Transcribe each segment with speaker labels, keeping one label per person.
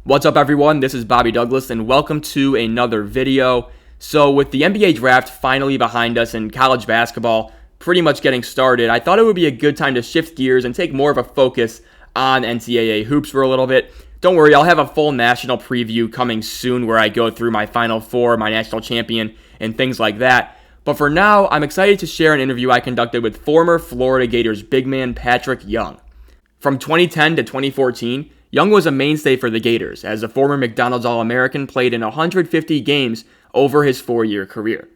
Speaker 1: What's up, everyone? This is Bobby Douglas, and welcome to another video. So, with the NBA draft finally behind us and college basketball pretty much getting started, I thought it would be a good time to shift gears and take more of a focus on NCAA hoops for a little bit. Don't worry, I'll have a full national preview coming soon where I go through my Final Four, my national champion, and things like that. But for now, I'm excited to share an interview I conducted with former Florida Gators big man Patric Young. From 2010 to 2014, Young was a mainstay for the Gators, as a former McDonald's All-American played in 150 games over his 4-year career.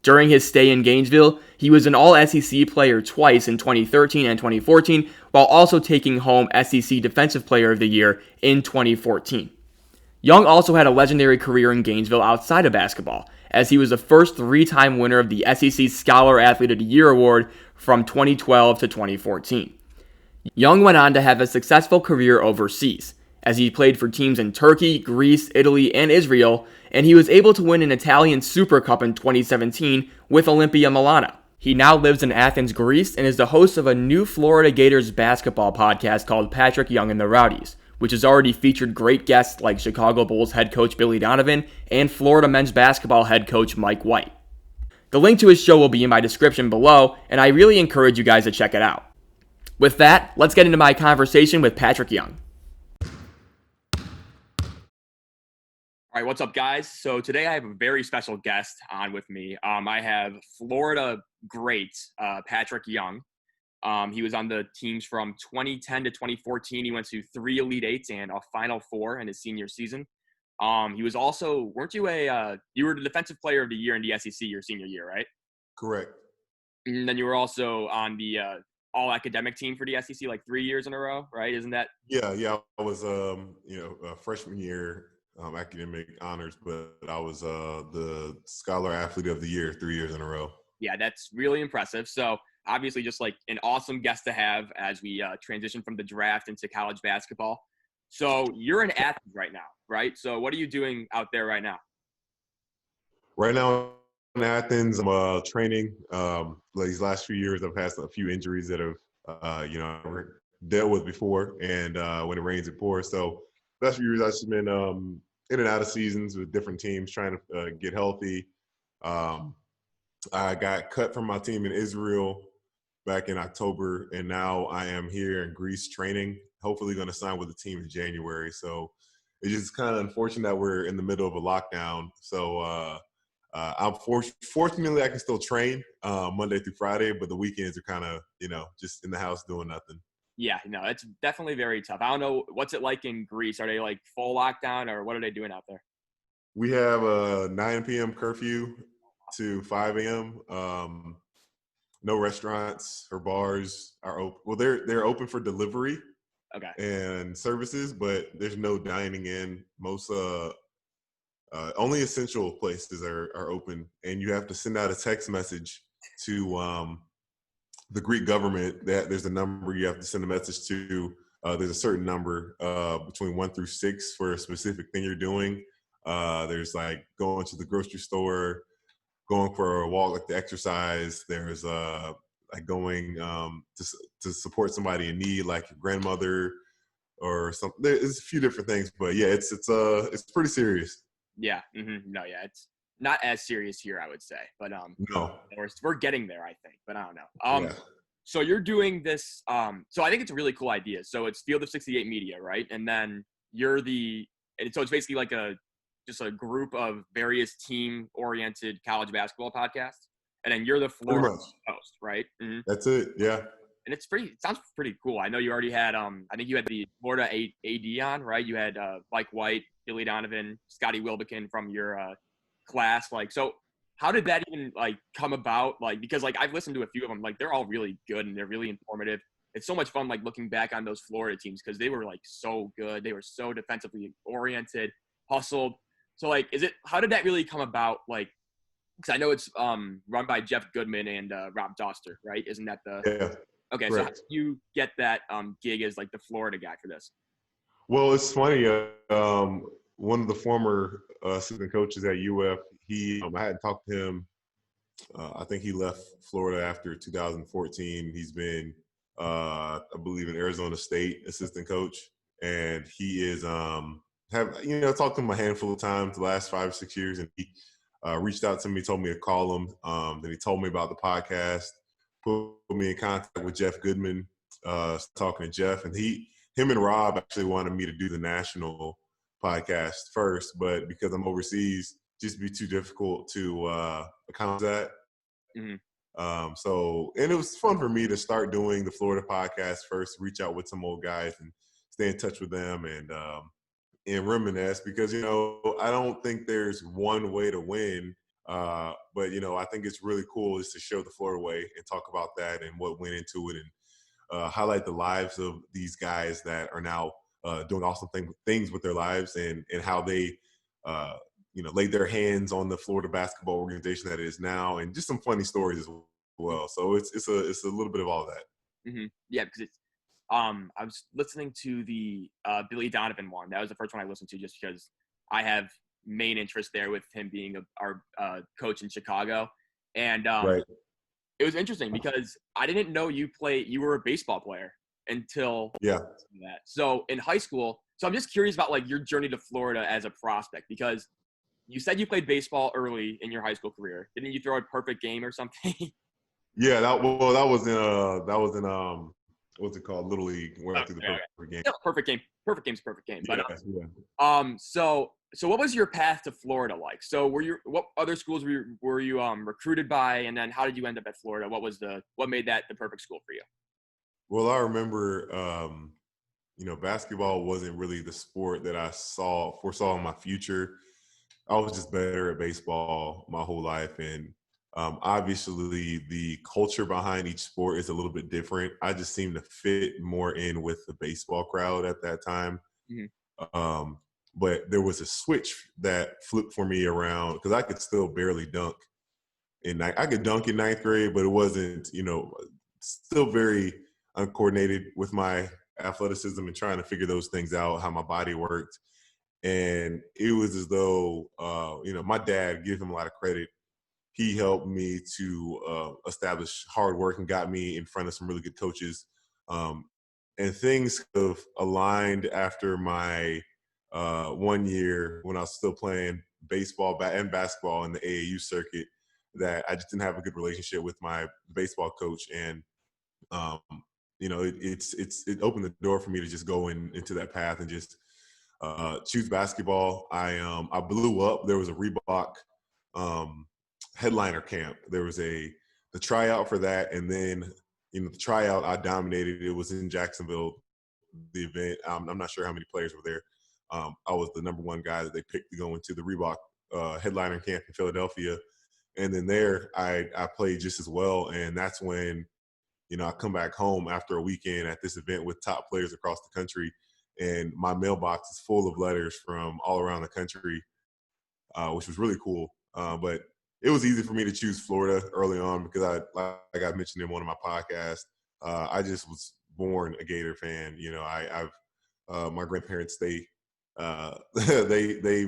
Speaker 1: During his stay in Gainesville, he was an All-SEC player twice in 2013 and 2014, while also taking home SEC Defensive Player of the Year in 2014. Young also had a legendary career in Gainesville outside of basketball, as he was the first three-time winner of the SEC Scholar Athlete of the Year award from 2012 to 2014. Young went on to have a successful career overseas, as he played for teams in Turkey, Greece, Italy, and Israel, and he was able to win an Italian Super Cup in 2017 with Olimpia Milano. He now lives in Athens, Greece, and is the host of a new Florida Gators basketball podcast called Patric Young and the Rowdies, which has already featured great guests like Chicago Bulls head coach Billy Donovan and Florida men's basketball head coach Mike White. The link to his show will be in my description below, and I really encourage you guys to check it out. With that, let's get into my conversation with Patric Young. All right, what's up, guys? So today I have a very special guest on with me. I have Florida great Patric Young. He was on the teams from 2010 to 2014. He went to 3 Elite Eights and a Final Four in his senior season. He was also, you were the Defensive Player of the Year in the SEC your senior year, right?
Speaker 2: Correct.
Speaker 1: And then you were also on the all-academic team for the SEC like 3 years in a row, right? Isn't that?
Speaker 2: Yeah. I was, freshman year academic honors, but I was the Scholar Athlete of the Year 3 years in a row.
Speaker 1: Yeah, that's really impressive. So obviously just like an awesome guest to have as we transition from the draft into college basketball. So you're in Athens right now, right? So what are you doing out there right now?
Speaker 2: Right now in Athens, I'm training. These last few years, I've had a few injuries that have, never dealt with before. And when it rains, it pours. So last few years, I've just been in and out of seasons with different teams trying to get healthy. I got cut from my team in Israel back in October, and now I am here in Greece training, hopefully going to sign with the team in January. So it's just kind of unfortunate that we're in the middle of a lockdown. So fortunately, I can still train Monday through Friday, but the weekends are kind of, just in the house doing nothing.
Speaker 1: Yeah, no, it's definitely very tough. I don't know, what's it like in Greece? Are they like full lockdown or what are they doing out there?
Speaker 2: We have a 9 p.m. curfew to 5 a.m. No restaurants or bars are open. Well, they're open for delivery
Speaker 1: Okay.
Speaker 2: and services, but there's no dining in. Most only essential places are open, and you have to send out a text message to the Greek government that there's a number you have to send a message to. There's a certain number between 1 through 6 for a specific thing you're doing. There's like going to the grocery store, going for a walk, like the exercise. There's like going to support somebody in need, like your grandmother or something. There's a few different things, but yeah, it's pretty serious.
Speaker 1: Yeah. No, yeah, it's not as serious here, I would say, but
Speaker 2: No.
Speaker 1: we're getting there, I think, but I don't know.
Speaker 2: Yeah.
Speaker 1: So you're doing this. So I think it's a really cool idea. So it's Field of 68 Media, right? And then and so it's basically like just a group of various team-oriented college basketball podcasts, and then you're the Florida host, right? Mm-hmm.
Speaker 2: That's it. Yeah.
Speaker 1: And it sounds pretty cool. I know you already had I think you had the Florida AD on, right? You had Mike White, Billy Donovan, Scotty Wilbekin from your class. Like, so how did that even like come about? Like, because like I've listened to a few of them, like they're all really good and they're really informative. It's so much fun like looking back on those Florida teams because they were like so good. They were so defensively oriented, hustled. So like, how did that really come about? Like, because I know it's run by Jeff Goodman and Rob Doster, right? Isn't that the?
Speaker 2: Yeah.
Speaker 1: Okay, correct. So how did you get that gig as like the Florida guy for this?
Speaker 2: Well, it's funny. One of the former assistant coaches at UF, I had talked to him. I think he left Florida after 2014. He's been, I believe, in Arizona State assistant coach, and he is have talked to him a handful of times the last 5 or 6 years, and he reached out to me, told me to call him. Then he told me about the podcast, put me in contact with Jeff Goodman, talking to Jeff, and him and Rob actually wanted me to do the national podcast first, but because I'm overseas, just be too difficult to account that.
Speaker 1: Mm-hmm.
Speaker 2: And it was fun for me to start doing the Florida podcast first, reach out with some old guys and stay in touch with them and reminisce, because I don't think there's one way to win, but I think it's really cool just to show the Florida way and talk about that and what went into it, and highlight the lives of these guys that are now doing awesome things with their lives, and how they laid their hands on the Florida basketball organization that it is now, and just some funny stories as well. So it's a little bit of all that.
Speaker 1: Mm-hmm. Yeah, because it's I was listening to the Billy Donovan one. That was the first one I listened to, just because I have main interest there with him being our coach in Chicago, and
Speaker 2: Right.
Speaker 1: it was interesting because I didn't know you were a baseball player until
Speaker 2: Yeah.
Speaker 1: that. So in high school, so I'm just curious about like your journey to Florida as a prospect, because you said you played baseball early in your high school career. Didn't you throw a perfect game or something?
Speaker 2: Yeah, that was in what's it called, Little League, where I threw the
Speaker 1: Okay.
Speaker 2: perfect game.
Speaker 1: Yeah, perfect game. Perfect game's perfect game.
Speaker 2: Yeah,
Speaker 1: But
Speaker 2: yeah.
Speaker 1: so what was your path to Florida like? So what other schools were you recruited by, and then how did you end up at Florida? What made that the perfect school for you?
Speaker 2: Well, I remember, basketball wasn't really the sport that I foresaw in my future. I was just better at baseball my whole life, and obviously the culture behind each sport is a little bit different. I just seemed to fit more in with the baseball crowd at that time.
Speaker 1: Mm-hmm.
Speaker 2: But there was a switch that flipped for me around, because I could still barely dunk. And I could dunk in ninth grade, but it wasn't, still very uncoordinated with my athleticism and trying to figure those things out, how my body worked. And it was as though, my dad, give him a lot of credit. He helped me to establish hard work and got me in front of some really good coaches. And things have aligned after my 1 year when I was still playing baseball and basketball in the AAU circuit, that I just didn't have a good relationship with my baseball coach. And um, it opened the door for me to just go into that path and just choose basketball. I blew up. There was a Reebok headliner camp. There was the tryout for that, and then the tryout I dominated. It was in Jacksonville. The event. I'm not sure how many players were there. I was the number one guy that they picked to go into the Reebok headliner camp in Philadelphia, and then there I played just as well. And that's when I come back home after a weekend at this event with top players across the country, and my mailbox is full of letters from all around the country, which was really cool. But it was easy for me to choose Florida early on because like I mentioned in one of my podcasts, I just was born a Gator fan. My grandparents, they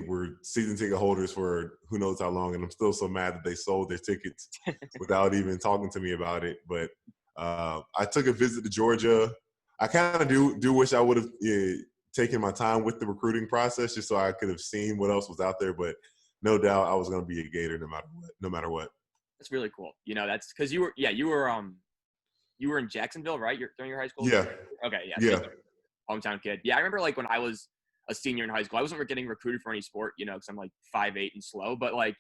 Speaker 2: were season ticket holders for who knows how long, and I'm still so mad that they sold their tickets without even talking to me about it. But I took a visit to Georgia. I kind of do wish I would have taken my time with the recruiting process, just so I could have seen what else was out there. But no doubt I was going to be a Gator no matter what.
Speaker 1: That's really cool. That's because you were in Jacksonville, right? During your high school?
Speaker 2: Yeah.
Speaker 1: Okay, yeah.
Speaker 2: Yeah.
Speaker 1: Hometown kid. Yeah, I remember like when I was a senior in high school, I wasn't getting recruited for any sport, because I'm like 5'8" and slow, but like,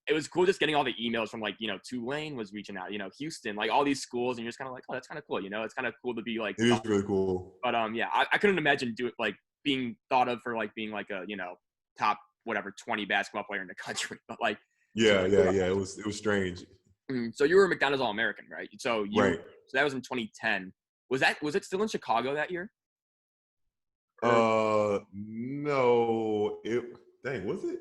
Speaker 1: it was cool just getting all the emails from like, Tulane was reaching out, Houston, like all these schools, and you're just kind of like, oh, that's kind of cool. It's kind of cool to be like,
Speaker 2: it is really cool.
Speaker 1: But yeah, I couldn't imagine being thought of for like being like a, top whatever 20 basketball player in the country. But like,
Speaker 2: yeah. It was strange.
Speaker 1: So you were a McDonald's All-American, right?
Speaker 2: Right.
Speaker 1: So that was in 2010. Was it still in Chicago that year?
Speaker 2: No. Was it?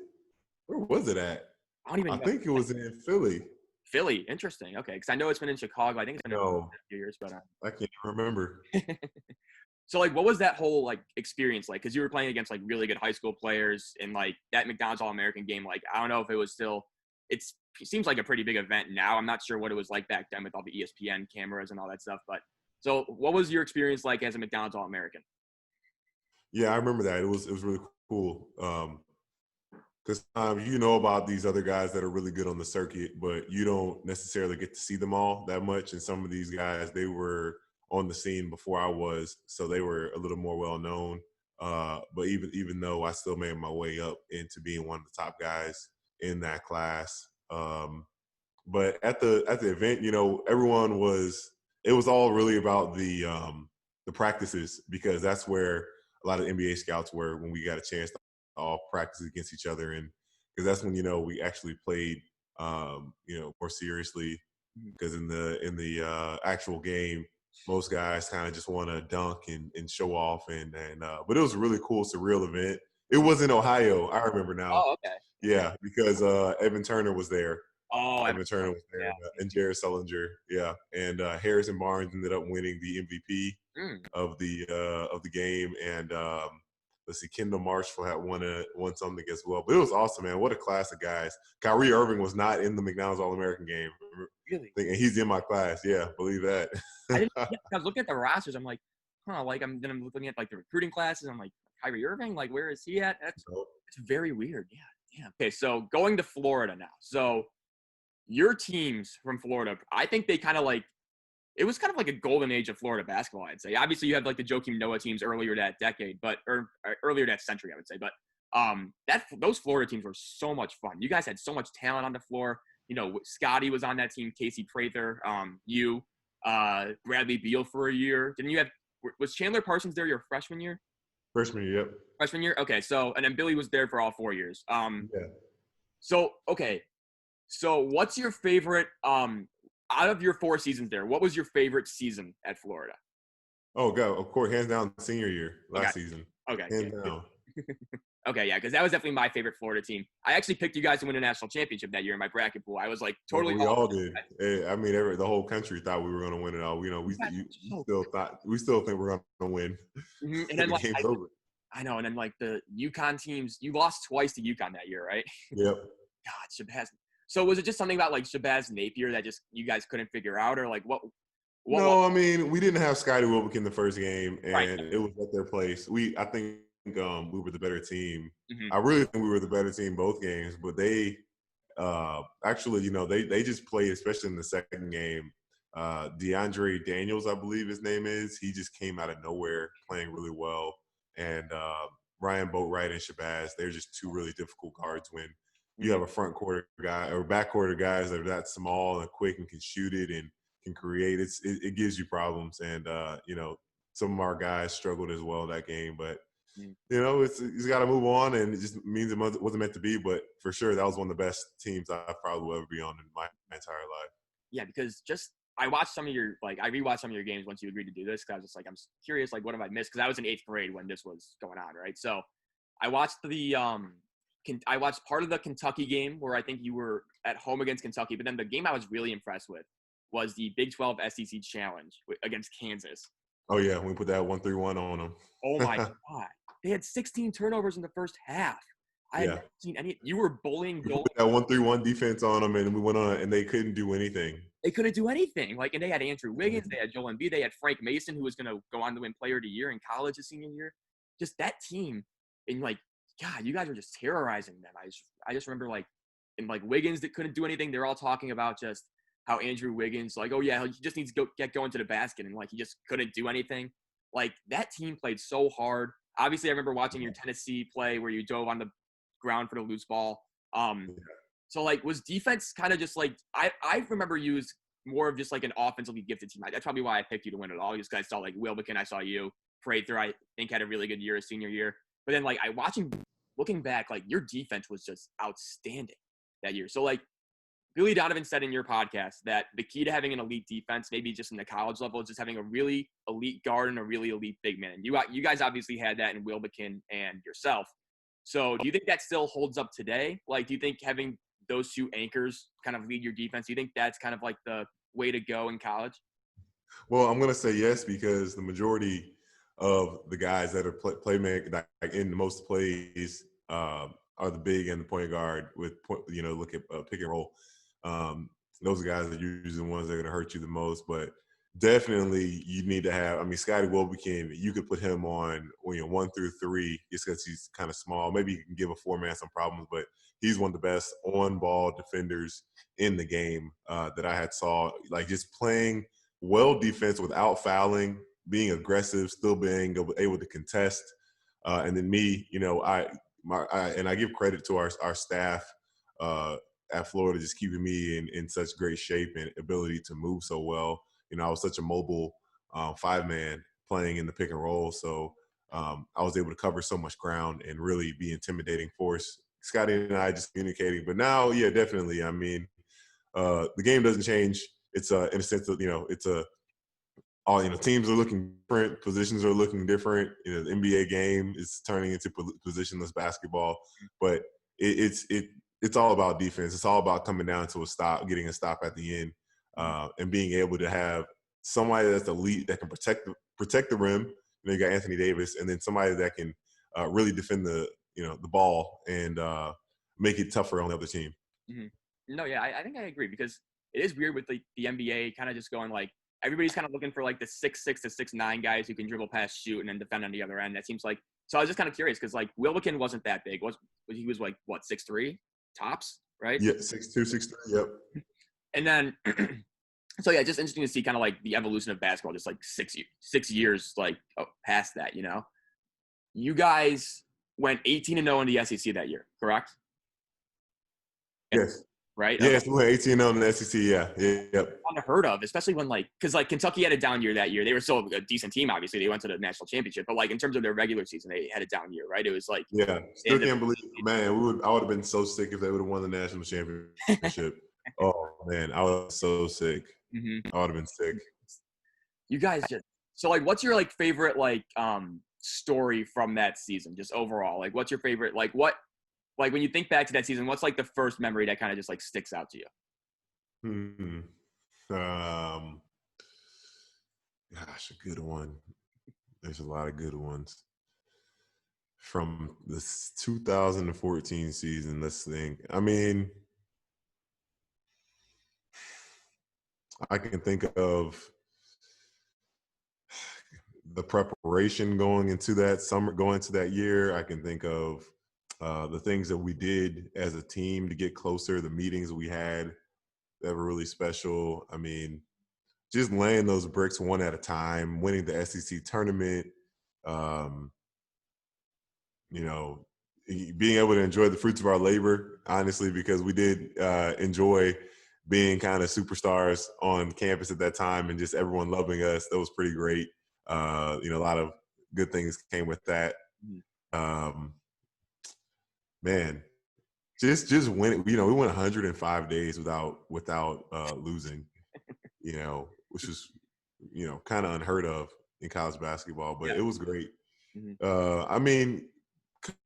Speaker 2: Where was it at?
Speaker 1: I don't even know.
Speaker 2: I think it was in Philly.
Speaker 1: Philly, interesting. Okay, because I know it's been in Chicago. I think it's been in a few years, but
Speaker 2: I can't remember.
Speaker 1: So like, what was that whole like experience like? Because you were playing against like really good high school players, and like that McDonald's All-American game. Like, I don't know if it was still. It seems like a pretty big event now. I'm not sure what it was like back then with all the ESPN cameras and all that stuff. But so, what was your experience like as a McDonald's All-American?
Speaker 2: Yeah, I remember that. It was really cool. Because you know about these other guys that are really good on the circuit, but you don't necessarily get to see them all that much. And some of these guys, they were on the scene before I was, so they were a little more well known. But even though I still made my way up into being one of the top guys in that class, but at the event, everyone was. It was all really about the practices because that's where a lot of NBA scouts were when we got a chance to all practice against each other, and because that's when we actually played more seriously.
Speaker 1: Mhm.
Speaker 2: Because in the actual game, most guys kind of just want to dunk and show off, and but it was a really cool, surreal event. It was in Ohio. I remember now.
Speaker 1: Oh, okay.
Speaker 2: Yeah, because Evan Turner was there.
Speaker 1: Oh, I
Speaker 2: Evan Turner was there,
Speaker 1: yeah.
Speaker 2: and Jared Sullinger. Yeah, and Harrison Barnes ended up winning the MVP
Speaker 1: Mm.
Speaker 2: of the game, and let's see, Kendall Marshall had won something as well. But it was awesome, man. What a class of guys. Kyrie Irving was not in the McDonald's All American game,
Speaker 1: Really?
Speaker 2: and he's in my class. Yeah, believe that.
Speaker 1: I didn't. Yeah, I was looking at the rosters. I'm like, huh. Like I'm looking at like the recruiting classes. I'm like, Kyrie Irving. Like, where is he at? That's very weird. Yeah. Damn. Okay, so going to Florida now. So your teams from Florida, I think they kind of like it was kind of like a golden age of Florida basketball, I'd say. Obviously, you had like the Joakim Noah teams earlier that decade, or earlier that century, I would say. But those Florida teams were so much fun. You guys had so much talent on the floor. Scotty was on that team, Casey Prather, Bradley Beal for a year. Didn't you have? Was Chandler Parsons there your freshman year?
Speaker 2: Freshman, yep.
Speaker 1: Freshman year, okay. So and then Billy was there for all 4 years.
Speaker 2: Yeah.
Speaker 1: So okay, so what's your favorite? Out of your 4 seasons there, what was your favorite season at Florida?
Speaker 2: Oh, God, of course, hands down, senior year
Speaker 1: Okay.
Speaker 2: last season,
Speaker 1: Okay.
Speaker 2: hands
Speaker 1: Yeah.
Speaker 2: down.
Speaker 1: Okay. Yeah. Because that was definitely my favorite Florida team. I actually picked you guys to win a national championship that year in my bracket pool. I was like
Speaker 2: Well,
Speaker 1: totally
Speaker 2: we
Speaker 1: all.
Speaker 2: all did. I mean, the whole country thought we were going to win it all. We still think we're going to win.
Speaker 1: And
Speaker 2: The
Speaker 1: then like
Speaker 2: game's over.
Speaker 1: I know, and then like the UConn teams, you lost twice to UConn that year, right?
Speaker 2: Yep.
Speaker 1: God, Shabazz. So was it just something about like Shabazz Napier that just you guys couldn't figure out, or like what?
Speaker 2: No, I mean, we didn't have Scotty Wilbeck in the first game,
Speaker 1: Right.
Speaker 2: and it was at their place. I think we were the better team.
Speaker 1: Mm-hmm.
Speaker 2: I really think we were the better team both games, but they actually, they just played, especially in the second game. DeAndre Daniels, I believe his name is. He just came out of nowhere playing really well, and Ryan Boatwright and Shabazz, they're just two really difficult guards when you have a front quarter guy or back quarter guys that are that small and quick and can shoot it and can create. It gives you problems, and some of our guys struggled as well that game, but he's got to move on, and it just means it wasn't meant to be. But for sure, that was one of the best teams I probably will ever be on in my entire life.
Speaker 1: Yeah, because just I watched some of your I rewatched some of your games once you agreed to do this because I was just like I'm curious like what have I missed because I was in 8th grade when this was going on, right? So I watched I watched part of the Kentucky game where I think you were at home against Kentucky, but then the game I was really impressed with was the Big 12 SEC Challenge against Kansas.
Speaker 2: Oh yeah, we put that 1-3-1 on them.
Speaker 1: Oh my God, they had 16 turnovers in the first half. I had
Speaker 2: Yeah.
Speaker 1: never seen any. You were bullying
Speaker 2: We
Speaker 1: Dolan.
Speaker 2: put that 1-3-1 defense on them, and we went on, and they couldn't do anything.
Speaker 1: They couldn't do anything. And they had Andrew Wiggins, they had Joel Embiid, they had Frank Mason, who was going to go on to win Player of the Year in college his senior year. Just that team, and God, you guys were just terrorizing them. I just remember and Wiggins that couldn't do anything. They're all talking about just how Andrew Wiggins, oh yeah, he just needs to get going to the basket, and he just couldn't do anything. That team played so hard. Obviously, I remember watching your Tennessee play where you dove on the ground for the loose ball. So was defense kind of just I remember you as more of just an offensively gifted team. That's probably why I picked you to win it all. Just because I saw Wilbekin, I saw you. Prather, I think had a really good year his senior year. But then looking back, your defense was just outstanding that year. So Billy Donovan said in your podcast that the key to having an elite defense, maybe just in the college level, is just having a really elite guard and a really elite big man. You guys obviously had that in Wilbekin and yourself. So do you think that still holds up today? Do you think having those two anchors kind of lead your defense? Do you think that's kind of the way to go in college?
Speaker 2: Well, I'm going to say yes because the majority of the guys that are playmaking in the most plays are the big and the point guard with look at pick and roll. Those guys are usually the ones that are going to hurt you the most. But definitely you need to have. I mean, Scotty Wilbekin, you could put him on 1 through 3 just because he's kind of small. Maybe you can give a 4-man some problems, but he's one of the best on-ball defenders in the game that I had saw. Like just playing well defense without fouling, being aggressive, still being able to contest. And then me, and I give credit to our staff at Florida just keeping me in such great shape and ability to move so well. I was such a mobile 5-man playing in the pick and roll. So I was able to cover so much ground and really be intimidating force. Scotty and I just communicating. But now, yeah, definitely. I mean, the game doesn't change. It's in a sense of, it's all, teams are looking different. Positions are looking different. The NBA game is turning into positionless basketball. But it's all about defense. It's all about coming down to a stop, getting a stop at the end. And being able to have somebody that's elite that can protect the rim. You got Anthony Davis, and then somebody that can really defend the ball and make it tougher on the other team.
Speaker 1: Mm-hmm. No, yeah, I think I agree because it is weird with the NBA kind of just going like everybody's kind of looking for like the 6'6" to 6'9" guys who can dribble, pass, shoot, and then defend on the other end. That seems like so. I was just kind of curious because like Wilbekin wasn't that big. He was like what 6'3" tops, right?
Speaker 2: Yeah, 6'2", 6'3". Yep.
Speaker 1: And then. So yeah, just interesting to see kind of like the evolution of basketball, just like 6 years like past that. You guys went 18-0 in the SEC that year, correct?
Speaker 2: Yes.
Speaker 1: Right.
Speaker 2: Yes,
Speaker 1: okay.
Speaker 2: we went 18-0 in the SEC. Yeah. Yep.
Speaker 1: Unheard of, especially when because Kentucky had a down year that year. They were still a decent team, obviously. They went to the national championship, but like in terms of their regular season, they had a down year, right? It was like
Speaker 2: still can't believe, man. I would have been so sick if they would have won the national championship. Oh man, I was so sick.
Speaker 1: Mm-hmm.
Speaker 2: I would have been sick.
Speaker 1: You guys so like, what's your like favorite story from that season, just overall? Like, what's your favorite when you think back to that season? What's like the first memory that kind of just like sticks out to you?
Speaker 2: Gosh, a good one. There's a lot of good ones from this 2014 season. Let's think. I mean, I can think of the preparation going into that summer, going into that year. I can think of the things that we did as a team to get closer, the meetings we had that were really special. I mean, just laying those bricks one at a time, winning the SEC tournament, being able to enjoy the fruits of our labor, honestly, because we did enjoy being kind of superstars on campus at that time and just everyone loving us. That was pretty great. A lot of good things came with that. Man, just winning. We went 105 days without losing. Which is kind of unheard of in college basketball, but it was great. Mm-hmm. I mean,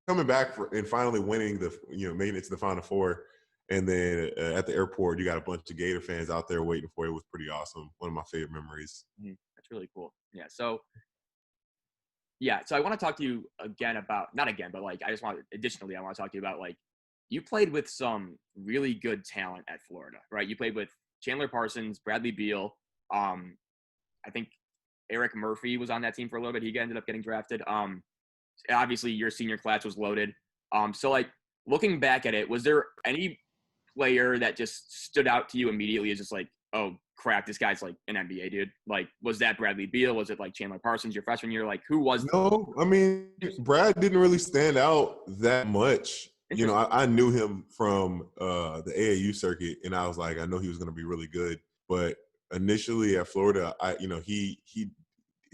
Speaker 2: coming back and finally winning making it to the Final Four, and then at the airport, you got a bunch of Gator fans out there waiting for you. It was pretty awesome. One of my favorite memories.
Speaker 1: Mm-hmm. That's really cool. Yeah. So I want to talk to you again about, not again, but like, I want to talk to you about you played with some really good talent at Florida, right? You played with Chandler Parsons, Bradley Beal. I think Eric Murphy was on that team for a little bit. He ended up getting drafted. Obviously your senior class was loaded. So looking back at it, was there any player that just stood out to you immediately as just like, oh crap, this guy's like an NBA dude? Like, was that Bradley Beal? Was it like Chandler Parsons your freshman year? Like, who was?
Speaker 2: No, I mean, Brad didn't really stand out that much. I knew him from the AAU circuit, and I was like, I know he was going to be really good. But initially at Florida, he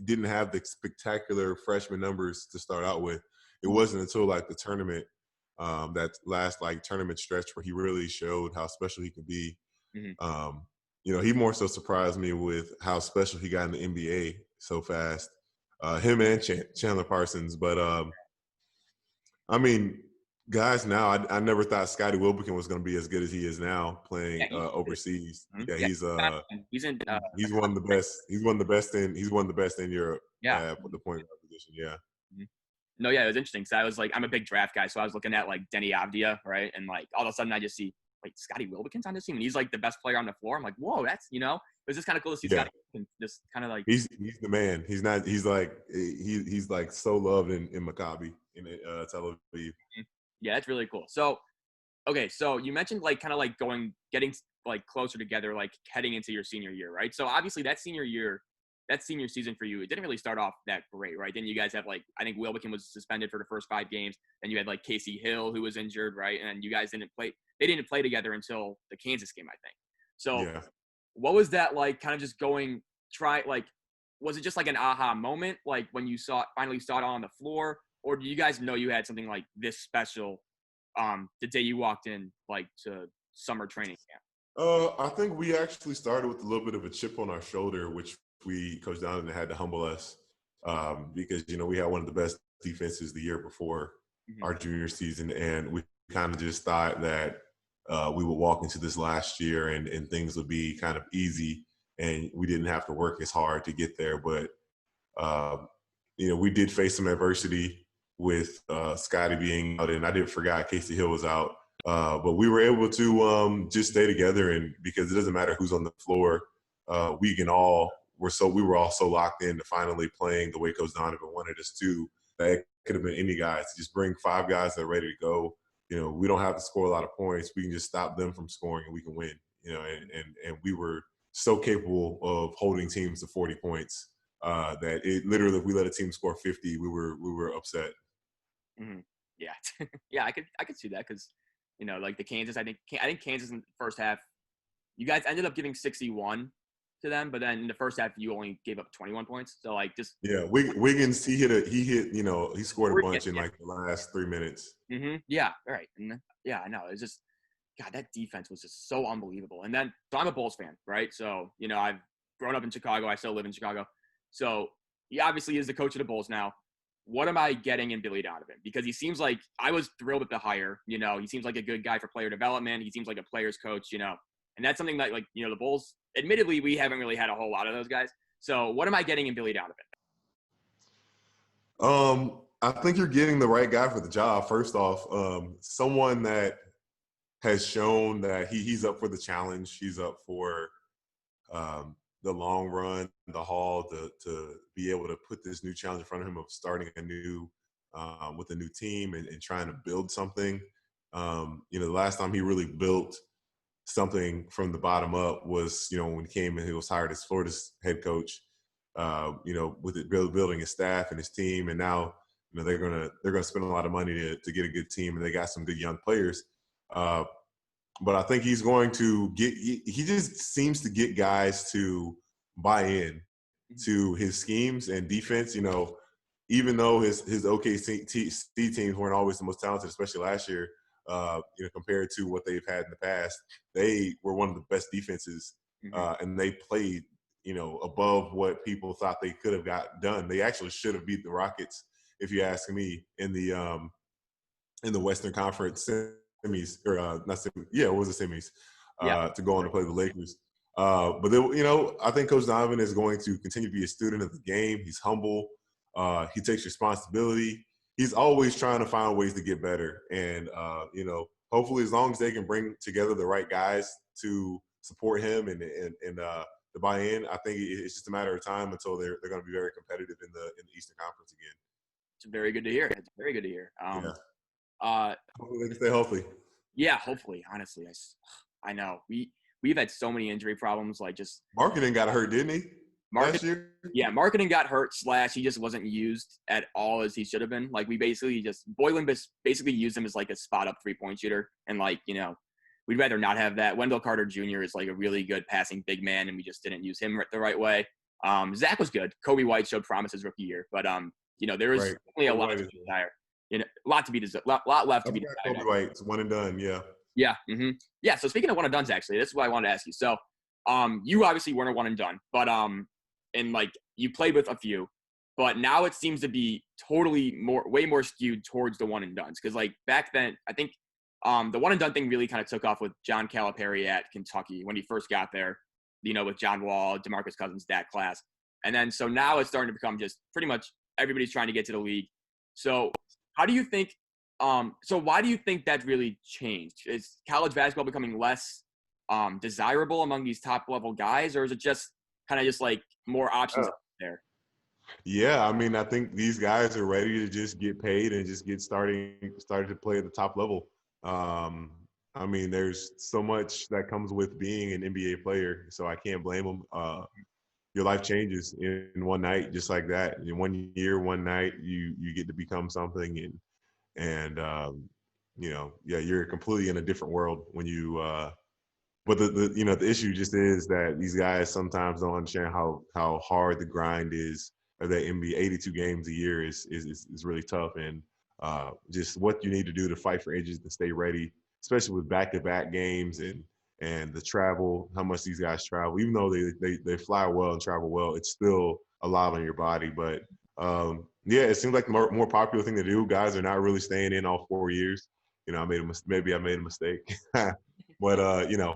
Speaker 2: didn't have the spectacular freshman numbers to start out with. It wasn't until the tournament, that last tournament stretch where he really showed how special he could be. Mm-hmm. He more so surprised me with how special he got in the NBA so fast. Him and Chandler Parsons. But, I mean, guys now, I never thought Scotty Wilbekin was going to be as good as he is now playing overseas. Mm-hmm. Yeah, he's one of the best. He's one of the best in Europe.
Speaker 1: Yeah,
Speaker 2: for the point guard position. Yeah.
Speaker 1: Mm-hmm. No, yeah, it was interesting. So I was I'm a big draft guy, so I was looking at Denny Avdia, right, and all of a sudden I just see wait, Scotty Wilbekin's on this team, and he's like the best player on the floor. I'm like, whoa, that's it was just kind of cool to see
Speaker 2: Yeah.
Speaker 1: Scotty Wilbekin just kind of like
Speaker 2: He's the man. He's not. He's like he's like so loved in Maccabi in Tel Aviv.
Speaker 1: yeah, that's really cool. So okay, so you mentioned like kind of like getting like closer together, like heading into your senior year, right? So obviously that senior season for you, it didn't really start off that great, right? Then you guys have like, I think Wilbekin was suspended for the first 5 games. Then you had like Casey Hill who was injured, right? And you guys they didn't play together until the Kansas game, I think. So
Speaker 2: Yeah.
Speaker 1: what was that like? Kind of just was it just like an aha moment, like when you finally saw it on the floor, or do you guys know you had something like this special the day you walked in like to summer training camp?
Speaker 2: I think we actually started with a little bit of a chip on our shoulder, which Coach Donovan had to humble us because we had one of the best defenses the year before our junior season, and we kind of just thought that we would walk into this last year and things would be kind of easy, and we didn't have to work as hard to get there. But we did face some adversity with Scotty being out, and I didn't forget Casey Hill was out. But we were able to just stay together, and because it doesn't matter who's on the floor, we were all so locked in to finally playing the way Coach Donovan wanted us to. That it could have been any guys. Just bring 5 guys that are ready to go. We don't have to score a lot of points. We can just stop them from scoring, and we can win. And we were so capable of holding teams to 40 points that it literally, if we let a team score 50, we were upset.
Speaker 1: Mm-hmm. Yeah, yeah, I could see that because like the Kansas, I think Kansas in the first half, you guys ended up giving 61 to them, but then in the first half you only gave up 21 points. So like just
Speaker 2: Wiggins, he scored a bunch in like the last 3 minutes.
Speaker 1: Yeah, all right, and yeah, I know it's just God, that defense was just so unbelievable. And then so I'm a Bulls fan, right? So I've grown up in Chicago, I still live in Chicago, so he obviously is the coach of the Bulls now. What am I getting in Billy Donovan? Because he seems like I was thrilled with the hire. He seems like a good guy for player development. He seems like a player's coach, and that's something that the Bulls, admittedly, we haven't really had a whole lot of those guys. So what am I getting in Billy Donovan?
Speaker 2: I think you're getting the right guy for the job. First off, someone that has shown that he's up for the challenge. He's up for the long run, the haul, to be able to put this new challenge in front of him of starting with a new team and trying to build something. The last time he really built something from the bottom up was, when he came and he was hired as Florida's head coach, with it building his staff and his team. And now, they're gonna spend a lot of money to get a good team, and they got some good young players. But I think he's going to he just seems to get guys to buy in to his schemes and defense. Even though his OKC teams weren't always the most talented, especially last year, compared to what they've had in the past, they were one of the best defenses, and they played, above what people thought they could have got done. They actually should have beat the Rockets, if you ask me, in the Western Conference semis, or not semis. Yeah, it was the semis to go on to play the Lakers. But I think Coach Donovan is going to continue to be a student of the game. He's humble. He takes responsibility. He's always trying to find ways to get better. And hopefully, as long as they can bring together the right guys to support him and to buy in, I think it's just a matter of time until they're going to be very competitive in the Eastern Conference again.
Speaker 1: It's very good to hear. It's very good to hear.
Speaker 2: Hopefully they can stay healthy.
Speaker 1: Yeah, hopefully. Honestly, I know we've had so many injury problems. Like just
Speaker 2: Marketing got hurt, didn't he? Last year?
Speaker 1: Yeah, Marketing got hurt / he just wasn't used at all as he should have been. Like we Boylan basically used him as like a spot up 3-point shooter, and we'd rather not have that. Wendell Carter Jr. is like a really good passing big man, and we just didn't use him the right way. Zach was good. Kobe White showed promise his rookie year, but there was definitely a lot to be desired. Lot left to be desired.
Speaker 2: Kobe White's one and done. Yeah.
Speaker 1: Yeah. Yeah. So speaking of one and dones, actually, this is what I wanted to ask you. So, you obviously weren't a one and done, but and you played with a few, but now it seems to be totally way more skewed towards the one and dones. Because back then, I think the one and done thing really kind of took off with John Calipari at Kentucky when he first got there. With John Wall, DeMarcus Cousins, that class, and then so now it's starting to become just pretty much everybody's trying to get to the league. So how do you think So why do you think that really changed? Is college basketball becoming less desirable among these top level guys, or is it just kind of just like more options
Speaker 2: Uh,
Speaker 1: out there?
Speaker 2: yeah, I mean, I think these guys are ready to just get paid and just get started to play at the top level. Um, I mean, there's so much that comes with being an NBA player, so I can't blame them. Your life changes in one night, just like that. In 1 year, one night, you get to become something, and yeah, you're completely in a different world when you. But the issue just is that these guys sometimes don't understand how hard the grind is. Of that NBA 82 games a year is really tough, and just what you need to do to fight for injuries and stay ready, especially with back-to-back games and the travel, how much these guys travel. Even though they fly well and travel well, it's still a lot on your body. But yeah, it seems like the more popular thing to do. Guys are not really staying in all 4 years. Maybe I made a mistake. But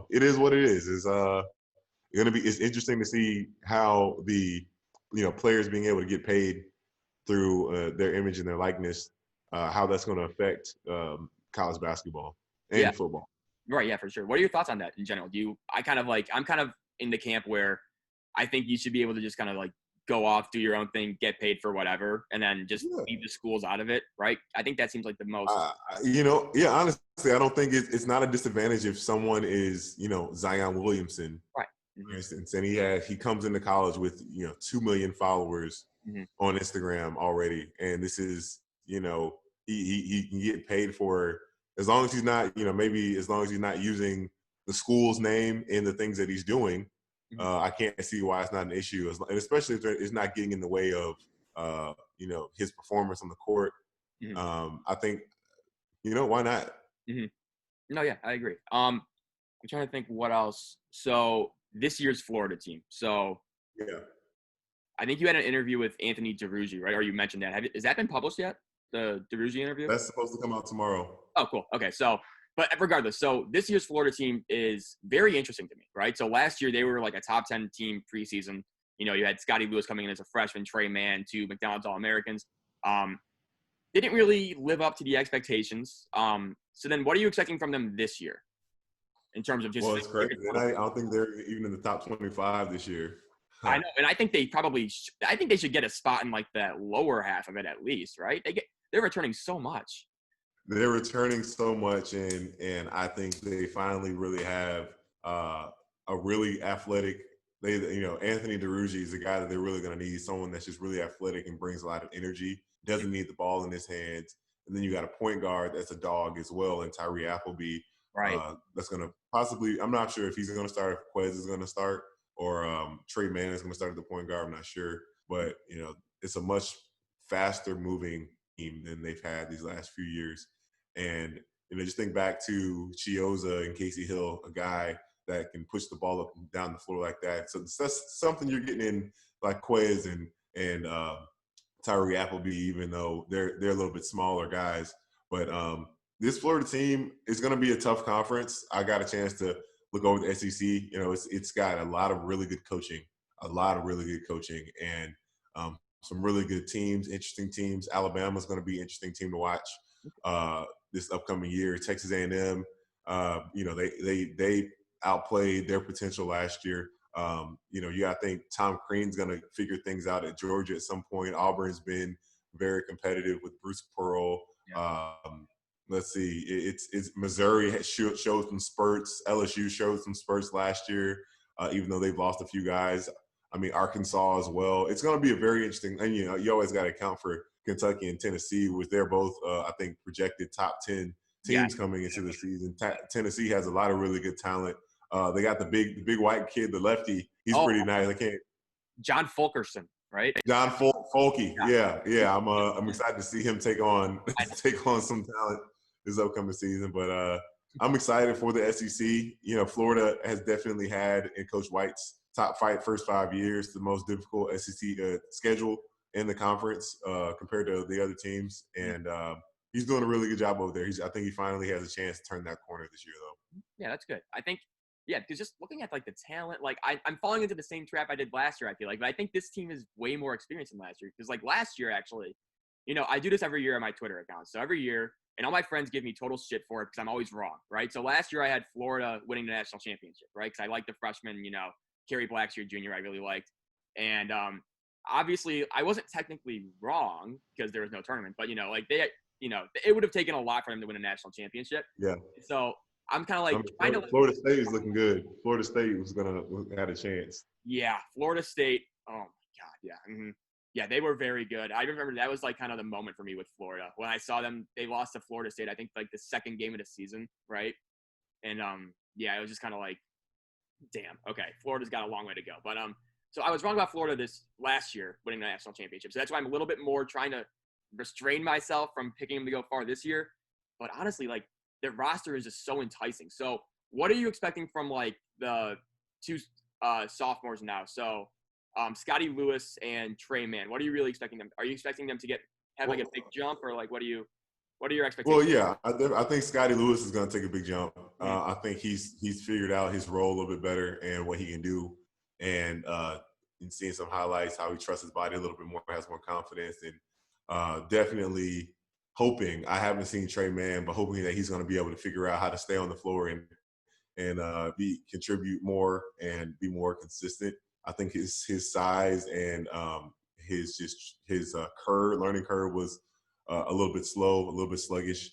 Speaker 2: it is what it is. It's interesting to see how the players being able to get paid through their image and their likeness, how that's going to affect college basketball
Speaker 1: Yeah,
Speaker 2: and football.
Speaker 1: right. Yeah, for sure. What are your thoughts on that in general? I'm kind of in the camp where I think you should be able to just kind of like go off, do your own thing, get paid for whatever, and then just
Speaker 2: Yeah.
Speaker 1: leave the schools out of it, right? I think that seems like the most.
Speaker 2: Yeah, honestly, I don't think it's not a disadvantage if someone is, Zion Williamson,
Speaker 1: Right.
Speaker 2: for
Speaker 1: Mm-hmm.
Speaker 2: instance, and he comes into college with 2 million followers
Speaker 1: Mm-hmm.
Speaker 2: on Instagram already, and this is he can get paid for as long as he's not maybe as long as he's not using the school's name in the things that he's doing.
Speaker 1: Mm-hmm.
Speaker 2: I can't see why it's not an issue, and especially if it's not getting in the way of his performance on the court.
Speaker 1: Mm-hmm.
Speaker 2: I think why not?
Speaker 1: Mm-hmm. No, yeah, I agree. I'm trying to think what else. So this year's Florida team. So
Speaker 2: Yeah,
Speaker 1: I think you had an interview with Anthony DeRuggi, right? Or you mentioned that. Has that been published yet? The DeRuggi interview?
Speaker 2: that's supposed to come out tomorrow.
Speaker 1: Oh, cool. Okay, so but regardless, so this year's Florida team is very interesting to me, right? So last year they were like a top 10 team preseason. You had Scotty Lewis coming in as a freshman, Trey Mann, two McDonald's All-Americans. Didn't really live up to the expectations. So then what are you expecting from them this year in terms of just
Speaker 2: Well, it's crazy. I don't think they're even in the top 25 this year.
Speaker 1: I know, and I think they probably. I think they should get a spot in like that lower half of it at least, right? They're returning so much.
Speaker 2: They're returning so much, and I think they finally really have a really athletic. Anthony DeRuggi is a guy that they're really going to need. Someone that's just really athletic and brings a lot of energy. Doesn't need the ball in his hands. And then you got a point guard that's a dog as well, and Tyree Appleby.
Speaker 1: Right.
Speaker 2: That's going to possibly. I'm not sure if he's going to start. If Quez is going to start, or Trey Mann is going to start at the point guard. I'm not sure, but it's a much faster moving team than they've had these last few years. And just think back to Chioza and Casey Hill, a guy that can push the ball up and down the floor like that. So that's something you're getting in like Quez and Tyree Appleby, even though they're a little bit smaller guys. But this Florida team is going to be a tough conference. I got a chance to look over the SEC. It's got a lot of really good coaching, and some really good teams, interesting teams. Alabama's going to be an interesting team to watch this upcoming year. Texas A&M, they outplayed their potential last year. I think Tom Crean's going to figure things out at Georgia at some point. Auburn's been very competitive with Bruce Pearl.
Speaker 1: Yeah.
Speaker 2: Let's see, it's Missouri has showed some spurts. LSU showed some spurts last year, even though they've lost a few guys. I mean, Arkansas as well. It's going to be a very interesting, and you always got to account for Kentucky and Tennessee, which they're both, I think, projected top 10 teams coming into the season. Tennessee has a lot of really good talent. They got the big white kid, the lefty. He's pretty nice.
Speaker 1: John Fulkerson, right?
Speaker 2: John Folky. Yeah. I'm excited to see him take on some talent this upcoming season. But I'm excited for the SEC. Florida has definitely had in Coach White's top first 5 years the most difficult SEC schedule in the conference compared to the other teams, and he's doing a really good job over there. I think he finally has a chance to turn that corner this year, though.
Speaker 1: Yeah, that's good. I think, because just looking at like the talent, like I'm falling into the same trap I did last year. I feel like, but I think this team is way more experienced than last year because like last year actually, I do this every year on my Twitter account. So every year And all my friends give me total shit for it because I'm always wrong, right? So last year I had Florida winning the national championship, right? Because I liked the freshman, Kerry Blackshear Jr. I really liked. And obviously I wasn't technically wrong because there was no tournament, but, it would have taken a lot for them to win a national championship.
Speaker 2: Yeah.
Speaker 1: So I'm kind of like
Speaker 2: trying to. Florida State is looking good. Florida State had a chance.
Speaker 1: Yeah, Florida State. Oh my God, yeah. Mm-hmm. Yeah, they were very good. I remember that was like kind of the moment for me with Florida when I saw them. They lost to Florida State, I think, like the second game of the season, right? And yeah, it was just kind of like, damn. Okay, Florida's got a long way to go. But so I was wrong about Florida this last year winning the national championship. So that's why I'm a little bit more trying to restrain myself from picking them to go far this year. But honestly, like their roster is just so enticing. So what are you expecting from like the two sophomores now? So Scotty Lewis and Trey Mann. What are you really expecting them? Are you expecting them to have like a big jump, or like what are your expectations?
Speaker 2: Well, yeah, I think Scotty Lewis is going to take a big jump. I think he's figured out his role a little bit better and what he can do, and in seeing some highlights, how he trusts his body a little bit more, has more confidence, and definitely hoping. I haven't seen Trey Mann, but hoping that he's going to be able to figure out how to stay on the floor and contribute more and be more consistent. I think his size and his learning curve was a little bit slow, a little bit sluggish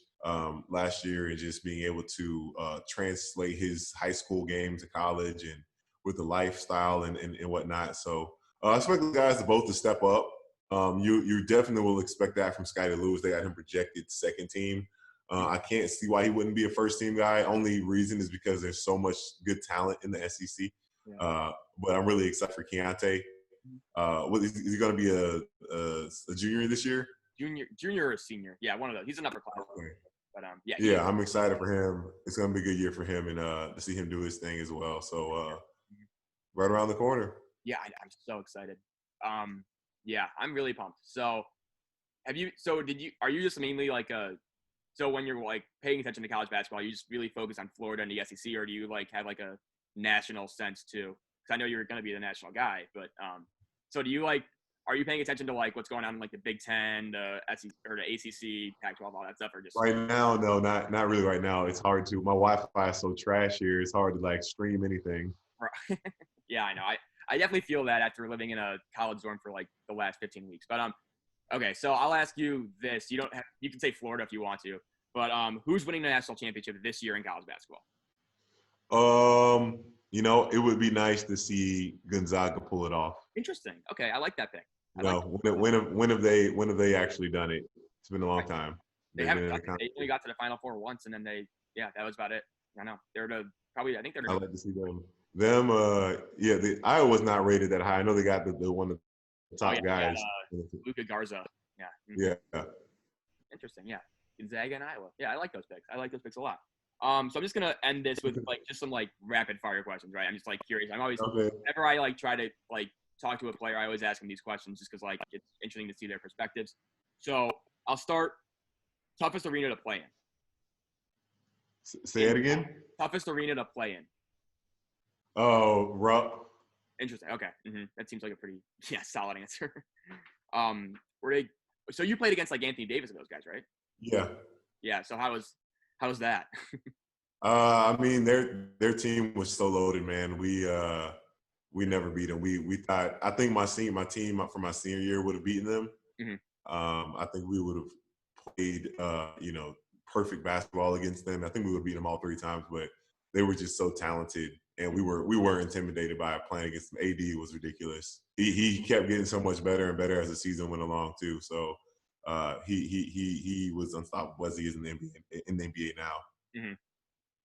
Speaker 2: last year, and just being able to translate his high school game to college and with the lifestyle and whatnot. So I expect the guys to both to step up. You definitely will expect that from Scotty Lewis. They got him projected second team. I can't see why he wouldn't be a first-team guy. Only reason is because there's so much good talent in the SEC. Yeah. But I'm really excited for Keontae. Is he going to be a junior this year?
Speaker 1: Junior or senior? Yeah, one of those. He's an upper class. Okay. But
Speaker 2: yeah, I'm excited for him. It's going to be a good year for him, and to see him do his thing as well. So right around the corner.
Speaker 1: Yeah, I'm so excited. Yeah, I'm really pumped. So are you just mainly like so when you're like paying attention to college basketball, you just really focus on Florida and the SEC, or do you like have like a national sense too? Because I know you're going to be the national guy, but so do you like? Are you paying attention to like what's going on in like the Big Ten, the SEC or the ACC, Pac-12, all that stuff, or just
Speaker 2: right now? No, not really right now. It's hard to. My Wi-Fi is so trash here. It's hard to like stream anything.
Speaker 1: Yeah, I know. I definitely feel that after living in a college dorm for like the last 15 weeks. But okay, so I'll ask you this. You can say Florida if you want to, but who's winning the national championship this year in college basketball?
Speaker 2: It would be nice to see Gonzaga pull it off.
Speaker 1: Interesting. Okay, I like that pick.
Speaker 2: When have they actually done it? It's been a long time.
Speaker 1: They haven't. They only got to the Final Four once, and then that was about it. I know they're I think they're.
Speaker 2: I like to see them. The Iowa's not rated that high. I know they got the one of the top guys.
Speaker 1: Luka Garza. Yeah.
Speaker 2: Yeah.
Speaker 1: Interesting. Yeah. Gonzaga and Iowa. Yeah, I like those picks. I like those picks a lot. So I'm just gonna end this with like just some like rapid fire questions, right? I'm just like curious. I'm always whenever I like try to like talk to a player, I always ask them these questions just because like it's interesting to see their perspectives. So I'll start. Toughest arena to play in.
Speaker 2: Say it again. Toughest
Speaker 1: arena to play in.
Speaker 2: Oh, Rupp.
Speaker 1: Interesting. Okay. Mm-hmm. That seems like a pretty solid answer. So you played against like Anthony Davis and those guys, right?
Speaker 2: Yeah.
Speaker 1: Yeah. So how was that?
Speaker 2: I mean, their team was so loaded, man. We never beat them. We thought. I think my team from my senior year would have beaten them. Mm-hmm. I think we would have played, perfect basketball against them. I think we would have beaten them all 3 times, but they were just so talented, and we were intimidated by playing against them. AD was ridiculous. He kept getting so much better and better as the season went along too. So he was unstoppable as he is in the NBA now.
Speaker 1: Mm-hmm.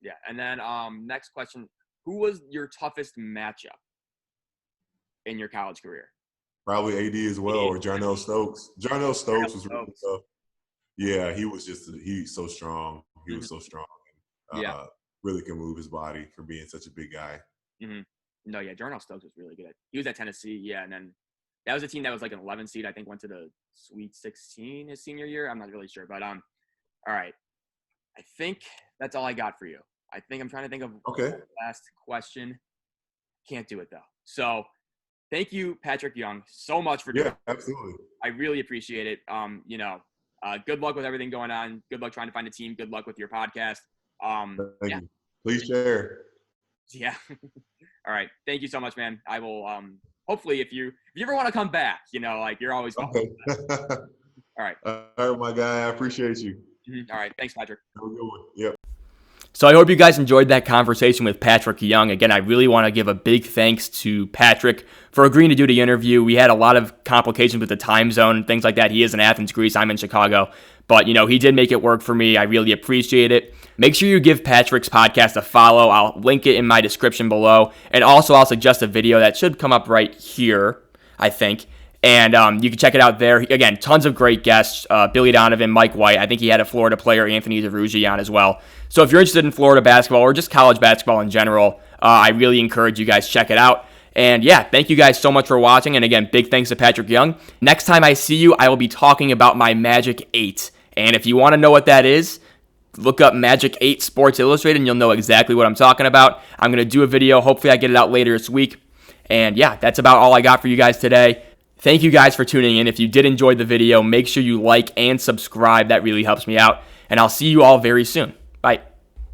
Speaker 1: Yeah, and then next question: who was your toughest matchup in your college career?
Speaker 2: Probably AD as well, or Jarnell Stokes. Jarnell Stokes was really tough. Yeah, he's so strong. He was so strong. Really can move his body for being such a big guy.
Speaker 1: Mm-hmm. No, yeah, Jarnell Stokes was really good. He was at Tennessee, and then that was a team that was like an 11 seed. I think went to the Sweet 16 his senior year. I'm not really sure, but all right. I think that's all I got for you. I think I'm trying to think of the last question. Can't do it though. So, thank you, Patric Young, so much for doing
Speaker 2: absolutely.
Speaker 1: I really appreciate it. Good luck with everything going on. Good luck trying to find a team. Good luck with your podcast.
Speaker 2: Thank you. Please share.
Speaker 1: Yeah. All right. Thank you so much, man. I will hopefully if you ever want to come back, you're always welcome.
Speaker 2: Okay.
Speaker 1: All right.
Speaker 2: All right, my guy. I appreciate you.
Speaker 1: All right. Thanks, Patrick.
Speaker 2: Have a good one. Yep.
Speaker 1: So I hope you guys enjoyed that conversation with Patric Young. Again, I really want to give a big thanks to Patrick for agreeing to do the interview. We had a lot of complications with the time zone and things like that. He is in Athens, Greece. I'm in Chicago. But, he did make it work for me. I really appreciate it. Make sure you give Patric's podcast a follow. I'll link it in my description below. And also, I'll suggest a video that should come up right here, I think. And you can check it out there. Again, tons of great guests. Billy Donovan, Mike White. I think he had a Florida player, Anthony DeRuggi, on as well. So if you're interested in Florida basketball or just college basketball in general, I really encourage you guys check it out. And yeah, thank you guys so much for watching. And again, big thanks to Patric Young. Next time I see you, I will be talking about my Magic 8. And if you want to know what that is, look up Magic 8 Sports Illustrated and you'll know exactly what I'm talking about. I'm going to do a video. Hopefully I get it out later this week. And yeah, that's about all I got for you guys today. Thank you guys for tuning in. If you did enjoy the video, make sure you like and subscribe. That really helps me out. And I'll see you all very soon. Bye.